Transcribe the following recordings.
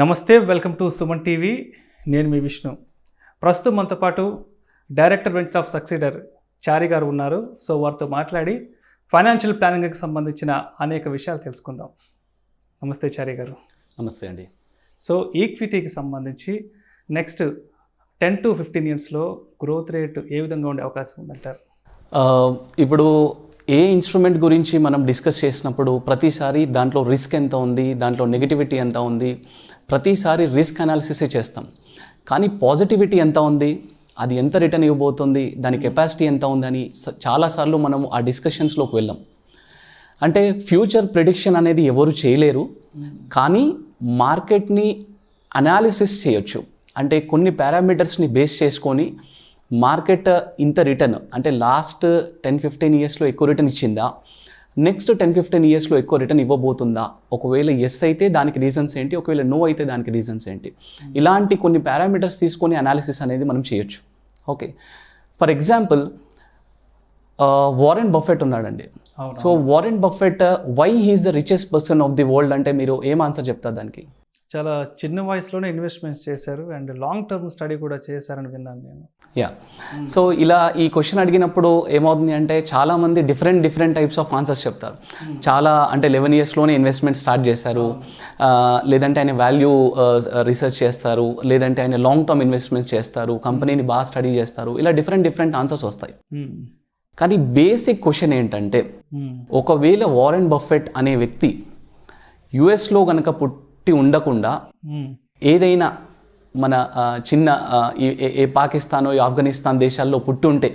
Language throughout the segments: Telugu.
నమస్తే, వెల్కమ్ టు సుమన్ టీవీ. నేను మీ విష్ణు. ప్రస్తుతం మనతో పాటు డైరెక్టర్ వెంచర్ ఆఫ్ సక్సీడర్ చారి గారు ఉన్నారు. సో వారితో మాట్లాడి ఫైనాన్షియల్ ప్లానింగ్కి సంబంధించిన అనేక విషయాలు తెలుసుకుందాం. నమస్తే చారి గారు. నమస్తే అండి. సో ఈక్విటీకి సంబంధించి నెక్స్ట్ 10 to 15 ఇయర్స్లో గ్రోత్ రేట్ ఏ విధంగా ఉండే అవకాశం ఉందంటారు? ఇప్పుడు ఏ ఇన్స్ట్రుమెంట్ గురించి మనం డిస్కస్ చేసినప్పుడు ప్రతిసారి దాంట్లో రిస్క్ ఎంత ఉంది, దాంట్లో నెగిటివిటీ ఎంత ఉంది, ప్రతిసారి రిస్క్ అనాలిసిసే చేస్తాం. కానీ పాజిటివిటీ ఎంత ఉంది, అది ఎంత రిటర్న్ ఇవ్వబోతుంది, దాని కెపాసిటీ ఎంత ఉందని చాలాసార్లు మనం ఆ డిస్కషన్స్లోకి వెళ్ళాం. అంటే ఫ్యూచర్ ప్రిడిక్షన్ అనేది ఎవరు చేయలేరు, కానీ మార్కెట్ని అనాలిసిస్ చేయొచ్చు. అంటే కొన్ని పారామీటర్స్ని బేస్ చేసుకొని మార్కెట్ ఇంత రిటర్న్ అంటే లాస్ట్ 10-15 ఇయర్స్లో ఎక్కువ రిటర్న్ ఇచ్చిందా, నెక్స్ట్ 10-15 ఇయర్స్లో ఎక్కువ రిటర్న్ ఇవ్వబోతుందా, ఒకవేళ ఎస్ అయితే దానికి రీజన్స్ ఏంటి, ఒకవేళ నో అయితే దానికి రీజన్స్ ఏంటి, ఇలాంటి కొన్ని పారామీటర్స్ తీసుకొని అనాలిసిస్ అనేది మనం చేయొచ్చు. Okay, for example Warren Buffett ఉన్నాడండి. So Warren Buffett why he is the richest person of the world అంటే మీరు ఏం ఆన్సర్ చెప్తారు దానికి? చాలా చిన్న వయసులోనే ఇన్వెస్ట్మెంట్స్ చేశారు అండ్ లాంగ్ టర్మ్ స్టడీ కూడా చేశారని విన్నాను నేను. యా, సో ఇలా ఈ క్వశ్చన్ అడిగినప్పుడు ఏమవుతుంది అంటే చాలామంది డిఫరెంట్ టైప్స్ ఆఫ్ ఆన్సర్స్ చెప్తారు. చాలా అంటే 11 ఇయర్స్లోనే ఇన్వెస్ట్మెంట్ స్టార్ట్ చేశారు, లేదంటే ఆయన వాల్యూ రీసెర్చ్ చేస్తారు, లేదంటే ఆయన లాంగ్ టర్మ్ ఇన్వెస్ట్మెంట్స్ చేస్తారు, కంపెనీని బాగా స్టడీ చేస్తారు, ఇలా డిఫరెంట్ ఆన్సర్స్ వస్తాయి. కానీ బేసిక్ క్వశ్చన్ ఏంటంటే, ఒకవేళ వారెన్ బఫెట్ అనే వ్యక్తి యుఎస్లో కనుక పుట్టి ఉండకుండా ఏదైనా మన చిన్న ఏ పాకిస్తానో ఆఫ్ఘనిస్తాన్ దేశాల్లో పుట్టి ఉంటే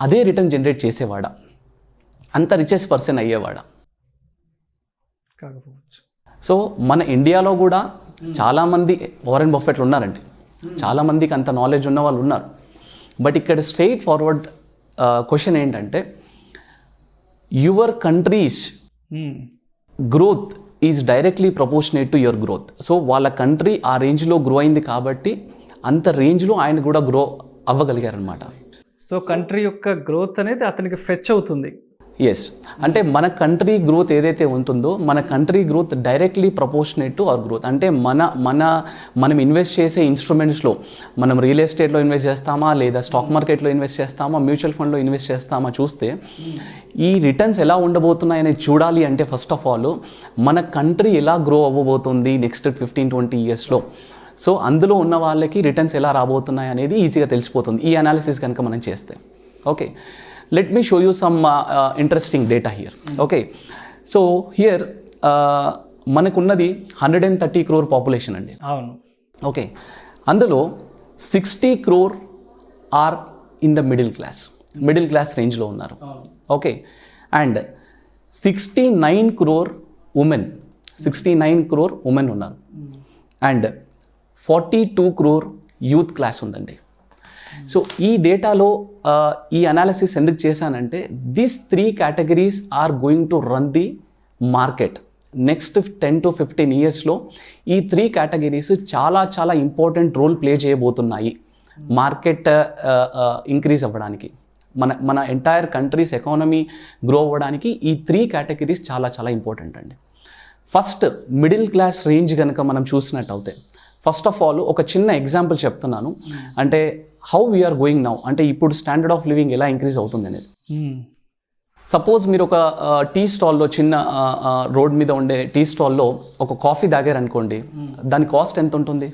అదే రిటర్న్ జనరేట్ చేసేవాడా, అంత రిచెస్ట్ పర్సన్ అయ్యేవాడా? కాకపోవచ్చు. సో మన ఇండియాలో కూడా చాలామంది వారెన్ బఫెట్లు ఉన్నారండి, చాలామందికి అంత నాలెడ్జ్ ఉన్న వాళ్ళు ఉన్నారు. బట్ ఇక్కడ స్ట్రెయిట్ ఫార్వర్డ్ క్వశ్చన్ ఏంటంటే, your countries growth is directly proportionate to your growth. So వాళ్ళ కంట్రీ ఆ రేంజ్లో గ్రో అయింది కాబట్టి అంత రేంజ్లో ఆయన కూడా గ్రో అవ్వగలిగారనమాట. సో కంట్రీ యొక్క గ్రోత్ అనేది అతనికి ఫెచ్ అవుతుంది. ఎస్, అంటే మన కంట్రీ గ్రోత్ ఏదైతే ఉంటుందో మన country growth directly proportionate to our growth. అంటే మనం ఇన్వెస్ట్ చేసే ఇన్స్ట్రుమెంట్స్లో మనం రియల్ ఎస్టేట్లో ఇన్వెస్ట్ చేస్తామా, లేదా స్టాక్ మార్కెట్లో ఇన్వెస్ట్ చేస్తామా, మ్యూచువల్ ఫండ్లో ఇన్వెస్ట్ చేస్తామా చూస్తే ఈ రిటర్న్స్ ఎలా ఉండబోతున్నాయని చూడాలి అంటే ఫస్ట్ ఆఫ్ ఆల్ మన కంట్రీ ఎలా గ్రో అవ్వబోతుంది నెక్స్ట్ 15-20 ఇయర్స్లో. సో అందులో ఉన్న వాళ్ళకి రిటర్న్స్ ఎలా రాబోతున్నాయి అనేది ఈజీగా తెలిసిపోతుంది ఈ అనాలిసిస్ కనుక మనం చేస్తే. Okay, let me show you some interesting data here. Okay, so here మనకున్నది 130 crore పాపులేషన్ అండి. అవును. ఓకే, అందులో 60 crore are in the middle class రేంజ్లో ఉన్నారు. ఓకే, అండ్ 69 crore ఉమెన్ ఉన్నారు, అండ్ 42 crore యూత్ క్లాస్ ఉందండి. సో ఈ డేటాలో ఈ అనాలిసిస్ ఎందుకు చేశానంటే, this 3 categories are going to run the market next 10 to 15 ఇయర్స్లో. ఈ 3 categories చాలా ఇంపార్టెంట్ రోల్ ప్లే చేయబోతున్నాయి మార్కెట్ ఇంక్రీజ్ అవ్వడానికి, మన ఎంటైర్ కంట్రీస్ ఎకానమీ గ్రో అవ్వడానికి. ఈ 3 categories చాలా ఇంపార్టెంట్ అండి. ఫస్ట్ మిడిల్ క్లాస్ రేంజ్ కనుక మనం చూసినట్టయితే, ఫస్ట్ ఆఫ్ ఆల్ ఒక చిన్న ఎగ్జాంపుల్ చెప్తున్నాను. అంటే హౌ వీఆర్ గోయింగ్ నౌ, అంటే ఇప్పుడు స్టాండర్డ్ ఆఫ్ లివింగ్ ఎలా ఇంక్రీజ్ అవుతుంది అనేది. సపోజ్ మీరు ఒక టీ స్టాల్లో, చిన్న రోడ్ మీద ఉండే టీ స్టాల్లో ఒక కాఫీ తాగారనుకోండి, దాని కాస్ట్ ఎంత ఉంటుంది?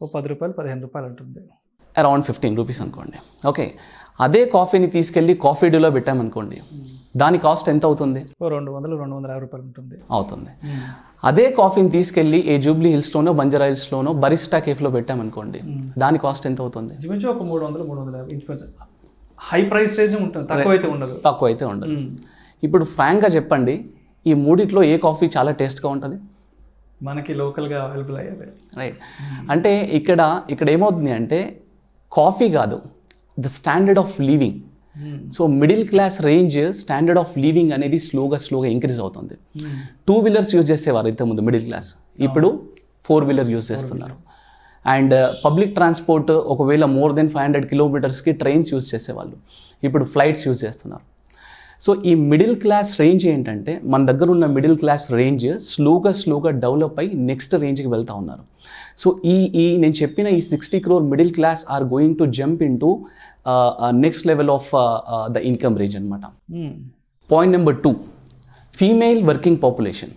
ఓ 10 రూపాయలు 15 రూపాయలు ఉంటుంది, అరౌండ్ 15 రూపీస్ అనుకోండి. ఓకే, అదే కాఫీని తీసుకెళ్ళి కాఫీ డేలో పెట్టామనుకోండి, దాని కాస్ట్ ఎంత అవుతుంది? 200-250 రూపాయలు అవుతుంది. అదే కాఫీని తీసుకెళ్ళి ఏ జూబ్లీ హిల్స్లోనో బంజారా హిల్స్లోనో బరిస్టా కేఫ్లో పెట్టామనుకోండి, దాని కాస్ట్ ఎంత అవుతుంది? ఒక 300-350. హై ప్రైస్ రేంజ్ ఉంటుంది, తక్కువ అయితే ఉండదు. ఇప్పుడు ఫ్రాంక్గా చెప్పండి, ఈ మూడిట్లో ఏ కాఫీ చాలా టేస్ట్గా ఉంటుంది? మనకి లోకల్గా అవైలబుల్ అయ్యేది. రైట్, అంటే ఇక్కడ ఏమవుతుంది అంటే కాఫీ కాదు, the standard of living. So middle class range standard of living అనేది స్లోగా ఇంక్రీజ్ అవుతుంది. 2 వీలర్స్ యూజ్ చేసేవారు ఇంతకుముందు మిడిల్ క్లాస్, ఇప్పుడు 4 వీలర్ యూజ్ చేస్తున్నారు. అండ్ పబ్లిక్ ట్రాన్స్పోర్ట్ ఒకవేళ more than 500 kilometers trains use చేసేవాళ్ళు, ఇప్పుడు ఫ్లైట్స్ యూజ్ చేస్తున్నారు. సో ఈ మిడిల్ క్లాస్ రేంజ్ ఏంటంటే మన దగ్గర ఉన్న మిడిల్ క్లాస్ రేంజ్ స్లోగా డెవలప్ అయ్యి నెక్స్ట్ రేంజ్కి వెళ్తూ ఉన్నారు. సో ఈ నేను చెప్పిన ఈ 60 crore middle class are going to jump into next level of the income range అనమాట. Point number 2, female working population.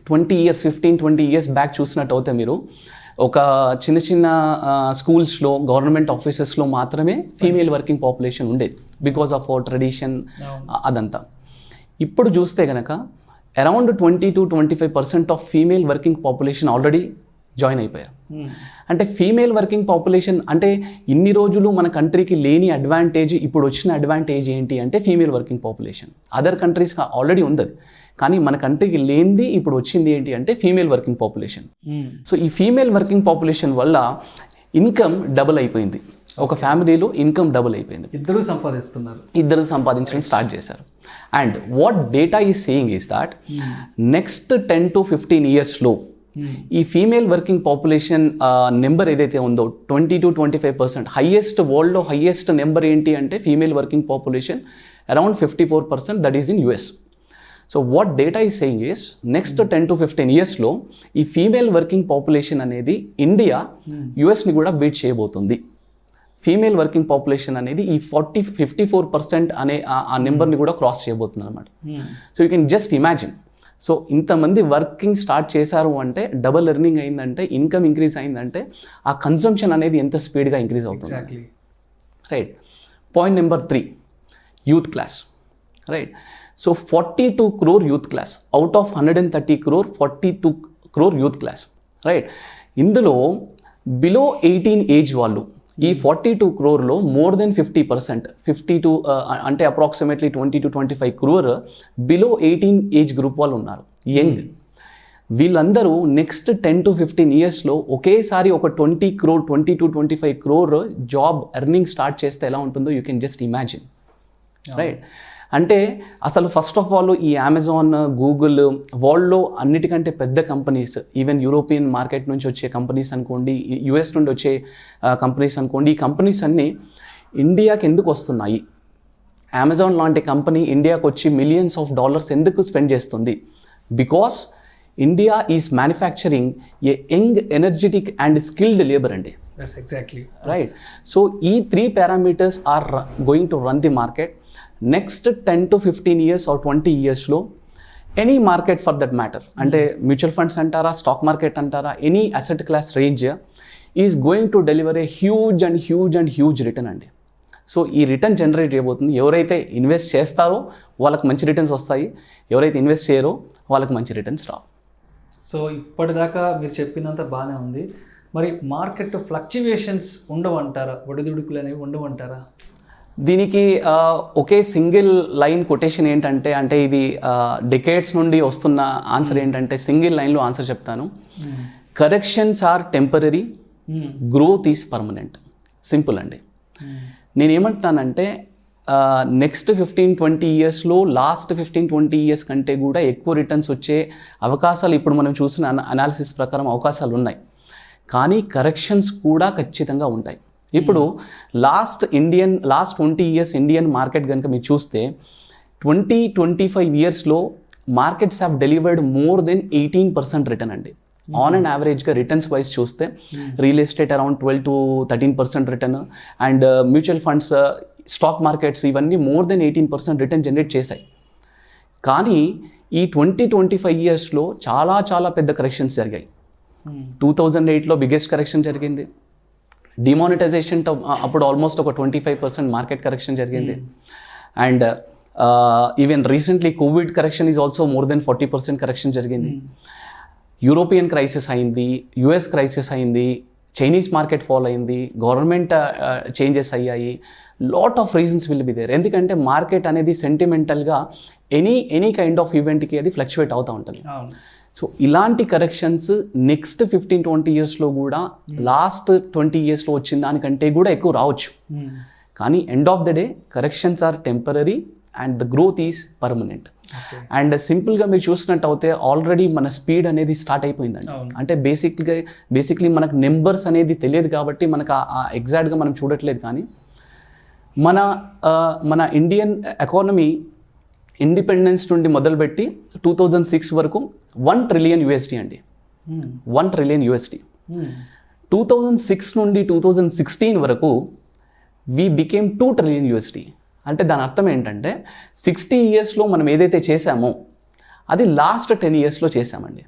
20 years back చూసినట్టు అయితే మీరు ఒక చిన్న స్కూల్స్లో గవర్నమెంట్ ఆఫీసెస్లో మాత్రమే ఫీమేల్ వర్కింగ్ పాపులేషన్ ఉండేది బికాస్ ఆఫ్ అవర్ ట్రెడిషన్ అదంతా. ఇప్పుడు చూస్తే కనుక around 20-25% of female working population already join అయిపోయారు. అంటే ఫీమేల్ వర్కింగ్ పాపులేషన్ అంటే ఇన్ని రోజులు మన కంట్రీకి లేని అడ్వాంటేజ్ ఇప్పుడు వచ్చిన అడ్వాంటేజ్ ఏంటి అంటే ఫీమేల్ వర్కింగ్ పాపులేషన్. అదర్ కంట్రీస్కి ఆల్రెడీ ఉంది, కానీ మన కంట్రీకి లేనిది ఇప్పుడు వచ్చింది ఏంటి అంటే ఫీమేల్ వర్కింగ్ పాపులేషన్. సో ఈ ఫీమేల్ వర్కింగ్ పాపులేషన్ వల్ల ఇన్కమ్ డబుల్ అయిపోయింది. ఒక ఫ్యామిలీలో ఇన్కమ్ డబుల్ అయిపోయింది, ఇద్దరు సంపాదించడం స్టార్ట్ చేశారు. And what data is saying is that next 10-15 yearsలో ఈ ఫీమేల్ వర్కింగ్ పాపులేషన్ నెంబర్ ఏదైతే ఉందో 20-25%, హైయెస్ట్ వరల్డ్లో హైయెస్ట్ నెంబర్ ఏంటి అంటే female working population around 54%, that is in US. So what data is saying is next 10-15 yearsలో ఈ ఫీమేల్ వర్కింగ్ పాపులేషన్ అనేది ఇండియా యుఎస్ని కూడా బీట్ చేయబోతుంది. ఫీమేల్ వర్కింగ్ పాపులేషన్ అనేది ఈ 54% అనే ఆ నెంబర్ని కూడా క్రాస్ చేయబోతుంది అనమాట. So you can just imagine. So ఇంతమంది వర్కింగ్ స్టార్ట్ చేశారు అంటే, డబుల్ ఎర్నింగ్ అయిందంటే, ఇన్కమ్ ఇంక్రీజ్ అయిందంటే ఆ కన్సంప్షన్ అనేది ఎంత స్పీడ్గా ఇంక్రీజ్ అవుతుంది. Right. Point number 3, youth class. Right. So 42 crore youth class out of 130 crore, 42 crore youth class. Right. ఇందులో బిలో 18 ఏజ్ వాళ్ళు ఈ 42 crore మోర్ దెన్ 50%, 52 అంటే approximately 20-25 crore below 18 age group వాళ్ళు ఉన్నారు, యంగ్. వీళ్ళందరూ నెక్స్ట్ 10-15 yearsలో ఒకేసారి ఒక 20-25 crore జాబ్ ఎర్నింగ్ స్టార్ట్ చేస్తే ఎలా ఉంటుందో you can just imagine. Right. అంటే అసలు ఫస్ట్ ఆఫ్ ఆల్ ఈ అమెజాన్, గూగుల్ వరల్డ్లో అన్నిటికంటే పెద్ద కంపెనీస్, ఈవెన్ యూరోపియన్ మార్కెట్ నుంచి వచ్చే కంపెనీస్ అనుకోండి, యుఎస్ నుండి వచ్చే కంపెనీస్ అనుకోండి, ఈ కంపెనీస్ అన్నీ ఇండియాకి ఎందుకు వస్తున్నాయి? అమెజాన్ లాంటి కంపెనీ ఇండియాకి వచ్చి $millions ఎందుకు స్పెండ్ చేస్తుంది? Because India is manufacturing a young, energetic and skilled labour అండి. రైట్. సో ఈ 3 parameters are going to run the market. Next 10-15 years or 20 yearsలో any market for that matter, అంటే మ్యూచువల్ ఫండ్స్ అంటారా, స్టాక్ మార్కెట్ అంటారా, any asset class range is going to deliver a huge return అండి. సో ఈ రిటర్న్ జనరేట్ చేయబోతుంది. ఎవరైతే ఇన్వెస్ట్ చేస్తారో వాళ్ళకి మంచి రిటర్న్స్ వస్తాయి, ఎవరైతే ఇన్వెస్ట్ చేయరో వాళ్ళకి మంచి రిటర్న్స్ రావు. సో ఇప్పటిదాకా మీరు చెప్పినంత బాగానే ఉంది. మరి మార్కెట్ ఫ్లక్చువేషన్స్ ఉండవంటారా? ఒడిదుడుకులు అనేవి ఉండవంటారా? దీనికి ఒకే సింగిల్ లైన్ కొటేషన్ ఏంటంటే, అంటే ఇది డెకేడ్స్ నుండి వస్తున్న ఆన్సర్ ఏంటంటే, సింగిల్ లైన్లో ఆన్సర్ చెప్తాను. Corrections are temporary, growth is permanent. Simple అండి. నేనేమంటున్నానంటే నెక్స్ట్ 15-20 yearsలో లాస్ట్ 15-20 years కంటే కూడా ఎక్కువ రిటర్న్స్ వచ్చే అవకాశాలు ఇప్పుడు మనం చూసిన అనాలిసిస్ ప్రకారం అవకాశాలు ఉన్నాయి. కానీ కరెక్షన్స్ కూడా ఖచ్చితంగా ఉంటాయి. ఇప్పుడు లాస్ట్ 20 years ఇండియన్ మార్కెట్ కనుక మీరు చూస్తే 20-25 yearsలో markets have delivered more than 18% return అండి. ఆన్ అండ్ యావరేజ్గా రిటర్న్స్ వైజ్ చూస్తే real estate around 12-13% return, and mutual funds, stock markets ఇవన్నీ మోర్ దెన్ 18% రిటర్న్ జనరేట్ చేశాయి. కానీ ఈ 20-25 yearsలో చాలా పెద్ద కరెక్షన్స్ జరిగాయి. 2008లో బిగ్గెస్ట్ కరెక్షన్ జరిగింది. డిమానిటైజేషన్ అప్పుడు ఆల్మోస్ట్ ఒక 25% మార్కెట్ కరెక్షన్ జరిగింది. And even recently Covid correction is also more than 40% correction జరిగింది. యూరోపియన్ క్రైసిస్ అయింది, యుఎస్ క్రైసిస్ అయింది, చైనీస్ మార్కెట్ ఫాల్ అయింది, గవర్నమెంట్ చేంజెస్ అయ్యాయి. Lot of reasons will be there. ఎందుకంటే మార్కెట్ అనేది సెంటిమెంటల్గా ఎనీ కైండ్ ఆఫ్ ఈవెంట్కి అది ఫ్లక్చువేట్ అవుతూ ఉంటుంది. సో ఇలాంటి కరెక్షన్స్ నెక్స్ట్ 15-20 yearsలో కూడా లాస్ట్ 20 yearsలో వచ్చిన దానికంటే కూడా ఎక్కువ రావచ్చు. కానీ end of the day corrections are temporary and the growth is permanent. And సింపుల్గా మీరు చూసినట్టు అయితే ఆల్రెడీ మన స్పీడ్ అనేది స్టార్ట్ అయిపోయిందండి. అంటే బేసిక్లీ మనకు నెంబర్స్ అనేది తెలియదు కాబట్టి మనకు ఎగ్జాక్ట్గా మనం చూడట్లేదు. కానీ మన ఇండియన్ ఎకానమీ ఇండిపెండెన్స్ నుండి మొదలుపెట్టి 2006 వరకు $1 trillion అండి. 1 trillion USD. 2006 నుండి 2016 వరకు we became $2 trillion USD. అంటే దాని అర్థం ఏంటంటే 60 yearsలో మనం ఏదైతే చేసామో అది లాస్ట్ 10 yearsలో చేసామండి.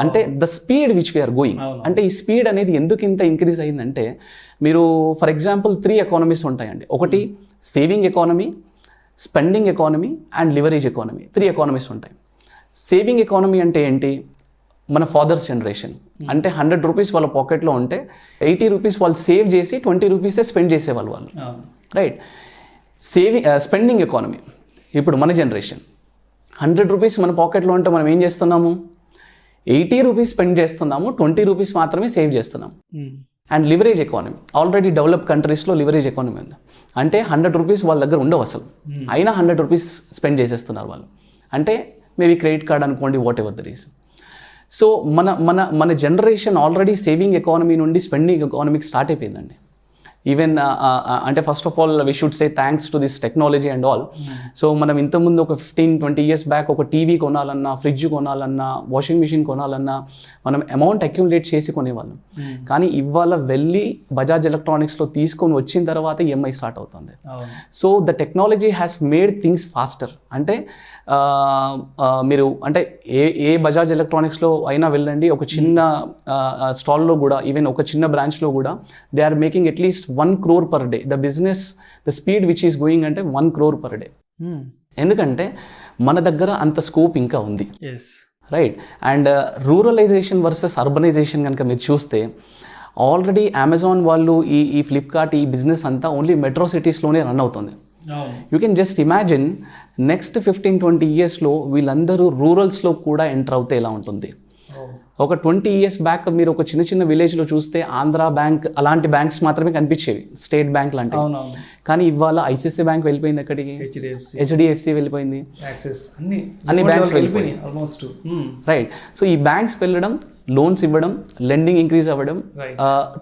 అంటే the speed which we are going, అంటే ఈ స్పీడ్ అనేది ఎందుకు ఇంత ఇంక్రీజ్ అయిందంటే, మీరు ఫర్ ఎగ్జాంపుల్ 3 ఎకానమీస్ ఉంటాయండి. ఒకటి saving economy, spending economy and leverage economy. 3 economies ఉంటాయి. సేవింగ్ ఎకానమీ అంటే ఏంటి? మన ఫాదర్స్ జనరేషన్ అంటే 100 రూపీస్ వాళ్ళ పాకెట్లో ఉంటే 80 రూపీస్ వాళ్ళు సేవ్ చేసి 20 రూపీసే స్పెండ్ చేసేవాళ్ళు వాళ్ళు, రైట్? స్పెండింగ్ ఎకానమీ ఇప్పుడు మన జనరేషన్ 100 రూపీస్ మన పాకెట్లో ఉంటే మనం ఏం చేస్తున్నాము? 80 రూపీస్ స్పెండ్ చేస్తున్నాము, 20 రూపీస్ మాత్రమే సేవ్ చేస్తున్నాము. And leverage economy, already develop కంట్రీస్లో లివరేజ్ ఎకానమీ ఉంది. అంటే 100 రూపీస్ వాళ్ళ దగ్గర ఉండవు అసలు, అయినా 100 రూపీస్ స్పెండ్ చేసేస్తున్నారు వాళ్ళు. అంటే మేబీ క్రెడిట్ కార్డ్ అనుకోండి, whatever the reason. So మన జనరేషన్ ఆల్రెడీ సేవింగ్ ఎకానమీ నుండి స్పెండింగ్ ఎకానమీకి స్టార్ట్ అయిపోయిందండి. ఈవెన్ అంటే first of all we should say thanks to this technology and all. So మనం ఇంతకుముందు ఒక 15-20 years బ్యాక్ ఒక టీవీ కొనాలన్నా, ఫ్రిడ్జ్ కొనాలన్నా, వాషింగ్ మిషన్ కొనాలన్నా మనం అమౌంట్ అక్యుములేట్ చేసి కొనేవాళ్ళం. కానీ ఇవాళ వెళ్ళి బజాజ్ ఎలక్ట్రానిక్స్లో తీసుకొని వచ్చిన తర్వాత ఈఎంఐ స్టార్ట్ అవుతుంది. So the technology has made things faster. అంటే మీరు అంటే ఏ బజాజ్ ఎలక్ట్రానిక్స్లో అయినా వెళ్ళండి, ఒక చిన్న స్టాల్లో కూడా, ఈవెన్ ఒక చిన్న బ్రాంచ్లో కూడా they are making at least 1 crore per day. The business, the speed which is going అంటే 1 crore per day. ఎందుకంటే మన దగ్గర అంత స్కోప్ ఇంకా ఉంది, రైట్? అండ్ రూరలైజేషన్ వర్సెస్ అర్బనైజేషన్ కనుక మీరు చూస్తే, ఆల్రెడీ అమెజాన్ వాళ్ళు ఈ ఫ్లిప్కార్ట్ ఈ బిజినెస్ అంతా ఓన్లీ మెట్రో సిటీస్లోనే రన్ అవుతుంది. You can just imagine next 15-20 yearsలో వీళ్ళందరూ రూరల్స్లో కూడా ఎంటర్ అవుతే ఎలా ఉంటుంది. ఒక 20 years బ్యాక్ మీరు ఒక చిన్న విలేజ్లో చూస్తే ఆంధ్ర బ్యాంక్ అలాంటి బ్యాంక్స్ మాత్రమే కనిపించేవి, స్టేట్ బ్యాంక్ లాంటివి. కానీ ఇవాళ ఐసిఐసిఐ బ్యాంక్ వెళ్ళిపోయింది, ఎక్కడికి? హెచ్డిఎఫ్సి వెళ్ళిపోయింది, అన్ని బ్యాంక్స్ వెళ్ళిపోయినాయి ఆల్మోస్ట్, రైట్? సో ఈ బ్యాంక్స్ వెళ్ళడం, లోన్స్ ఇవ్వడం, లెండింగ్ ఇంక్రీజ్ అవ్వడం,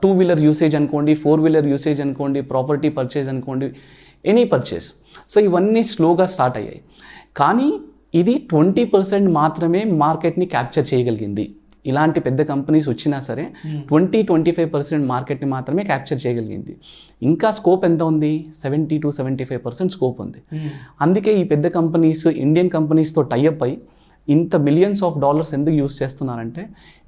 2-wheeler యూసేజ్ అనుకోండి, 4-wheeler యూసేజ్ అనుకోండి, ప్రాపర్టీ పర్చేజ్ అనుకోండి, ఎనీ పర్చేజ్. సో ఇవన్నీ స్లోగా స్టార్ట్ అయ్యాయి. కానీ ఇది 20% మాత్రమే మార్కెట్ని క్యాప్చర్ చేయగలిగింది. ఇలాంటి పెద్ద కంపెనీస్ వచ్చినా సరే 20-25% మార్కెట్ని మాత్రమే క్యాప్చర్ చేయగలిగింది. ఇంకా స్కోప్ ఎంత ఉంది? 70-75% స్కోప్ ఉంది. అందుకే ఈ పెద్ద కంపెనీస్ ఇండియన్ కంపెనీస్తో టైఅప్ అయి ఇంత $millions ఎందుకు యూస్ చేస్తున్నారంటే,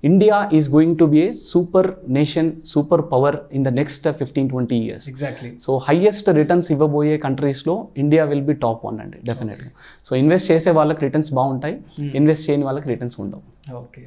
India is going to be a super nation, super power in the next 15-20 years. Exactly. So highest returns ఇవ్వబోయే కంట్రీస్లో ఇండియా విల్ బి టాప్ 1 అండి, డెఫినెట్గా. సో ఇన్వెస్ట్ చేసే వాళ్ళకి రిటర్న్స్ బాగుంటాయి, ఇన్వెస్ట్ చేయని వాళ్ళకి రిటర్న్స్ ఉండవు. ఓకే.